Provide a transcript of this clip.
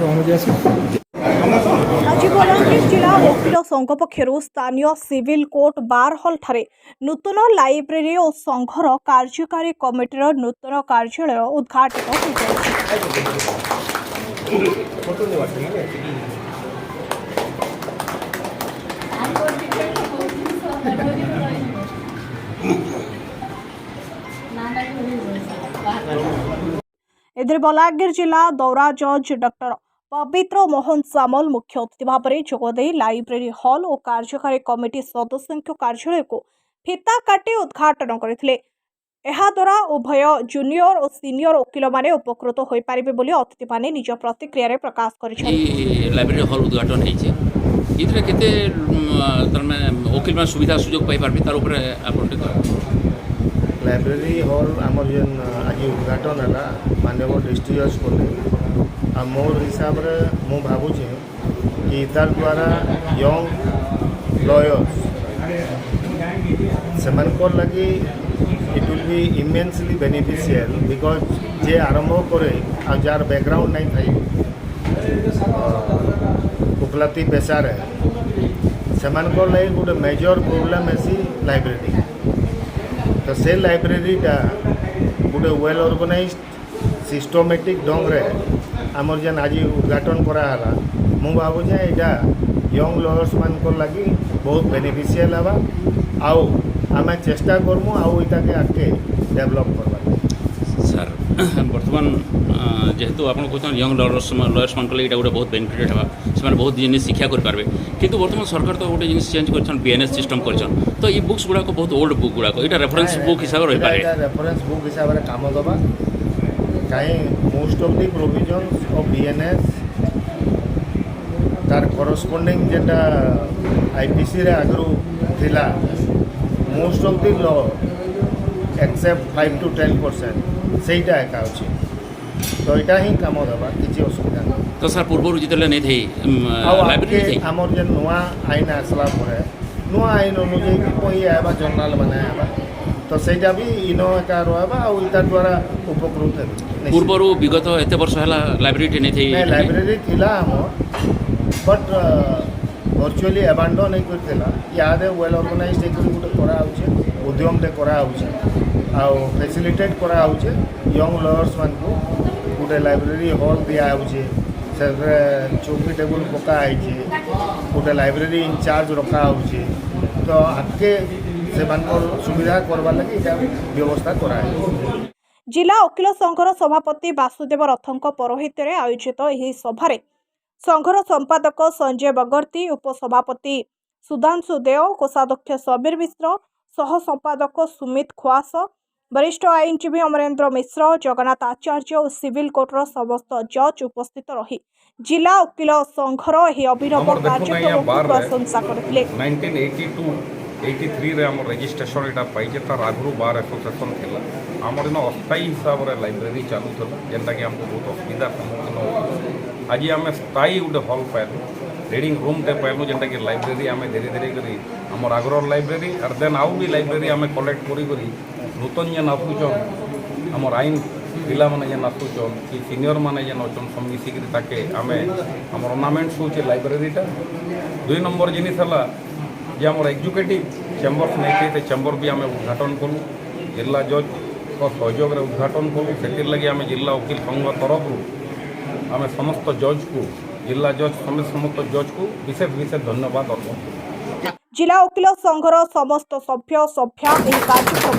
आज बलांगीर जिला वकिल संघ पक्षर स्थानीय सिविल कोर्ट बार हल ठारे नूतन लाइब्रेरी और संघर कार्यकारी कमिटीर नूतन कार्यालय उद्घाटित एथिरे बलांगीर जिला दौरा जज डॉक्टर पवित्र मोहन सामल मुख्य अतिथि भाव में जोगदे लाइब्रेरी हॉल और कार्यकारी कमिटी सदस्यों कार्यालय को फिता काटी उद्घाटन करथिले। एहा द्वारा उभय जूनियर और सीनियर वकिल माने उपकृत होई पारिबे बोली अतिथि माने निज प्रतिक्रिया रे प्रकाश करिछथि। लाइब्रेरी हॉल उद्घाटन हेइछे इतरे केते तरमे वकिल मान सुविधा सुयोग पाई पारबे तार ऊपर आपन लाइब्रेरी हॉल आमर जेन आज उद्घाटन है मानव डिस्ट्रिक्ट जज को मोर हिसाब रे मु भावुचे कि तार द्वारा यंग लॉयर्स से लगी it will be immensely beneficial because जे आरंभ करे आ जार बैकग्राउंड नहीं थाई उपलब्धि पेशार से लगी गोटे मेजर प्रोब्लेम है लाइब्रेरी तो से लाइब्रेरीटा गोटे वेल ऑर्गेनाइज्ड सिस्टमेटिक ढंग रे आमर जेन आज उद्घाटन कराला मु भावुचे यहाँ यंग लॉयर्स मान लगी बहुत बेनिफिशियल हवा आउ आम चेष्टा करमु आउ इताके आगे डेवलप करवा सर बर्तमान जेहेतु आप यंग लॉयर्स मान ये गोटे बहुत बेनिफिटेड हवा से बहुत जिन शिक्षा करेंगे किंतु बर्तमान सरकार तो गोटे जिन चेंज कर बीएनएस सिस्टम कर तो ये बुक्स गुड़ाक बहुत ओल्ड बुक गुड़ाक यहाँ रेफरेंस बुक हिसाब से रही है रेफरेंस बुक हिसाब से काम दबा कहीं most of the provisions of BNS तार करस्पोंडिंग जेटा आईपीसी रे आगु थिला most of the law except 5 to 10% सेटा एका अछि तो यहाँ ही काम दबा किसी असुविधा नहीं तो सर पूर्व जितने नहीं थी लाइब्रेरी आमर जेन नुआ आईन आसला पर नुआ आईन अनुଯାयी कोई आवा जर्नाल बनाया तो सेटा भी इनो एका रहबा आ इतार द्वारा उपकृत है पूर्व विगत एत वर्ष है लाइब्रेरी नहीं थी लाइब्रेरी थिला हमर बट वर्चुअली एबांडन नहीं करथिला यादे वेल ऑर्गेनाइज्ड एक गोटे करा होचे उद्यमटे करा होचे आ फैसिलिटेट करा होचे यंग लॉयर्स मान को गोटे लाइब्रेरी हॉल दिया होचे से चौकी टेबुल पका है गोटे लाइब्रेरी इंचार्ज रखा होचे तो आगे से सुविधा करवा लगी व्यवस्था कराए। जिला वकिल संघर सभापति वासुदेव रथंक पौरोहित्य रे आयोजित यह सभारे संघर संपादक संजय बगर्ती उपसभापति सुधांशु देव कोषाध्यक्ष समीर मिश्र सह संपादक सुमित खुआस वरिष्ठ आईनजीवी अमरेंद्र मिश्र जगन्नाथ आचार्य और सिविल कोर्टर समस्त जज उपस्थित रही जिला वकिल संघर यह अभिनव कार्यक्रम प्रशंसा करथिले। 1982-83 रे हमर रजिस्ट्रेशन एटा पाइजे तार आगु बार एसोसिएशन थिला हमर इन अस्थायी हिसाब रे लाइब्रेरी चालू थला जेनटा कि हमको बहुत असुविधा सम्मुखीन आज आम स्थायी गोटे हॉल पाइलु रीडिंग रूम टे पाइलु जेनटा कि लाइब्रेरी आम धीरे धीरे करी हमर आग्रह लाइब्रेरी आर देन आउ भी लाइब्रेरी आम कलेक्ट करी नूतन जेन आसुचन हमर आईन पिला माने जेन आसुचन कि सीनियर माने जेन अचन सब मिसिक ताके आम हमर अर्नामेंट्स होचे लाइब्रेरीटा 2 नंबर जिनिस हला जे हमर एग्जीक्यूटिव चेम्बर्स नहीं चेम्बर भी आम उद्घाटन करूँ जिला जज को सहयोग उद्घाटन करूँ से लगे आम जिला वकिल संघ तरफ आम समस्त जज को जिला जज समस्त जज को विशेष विशेष धन्यवाद अर्पण जिला वकिल संघर समस्त सभ्य सभ्या कार्यक्रम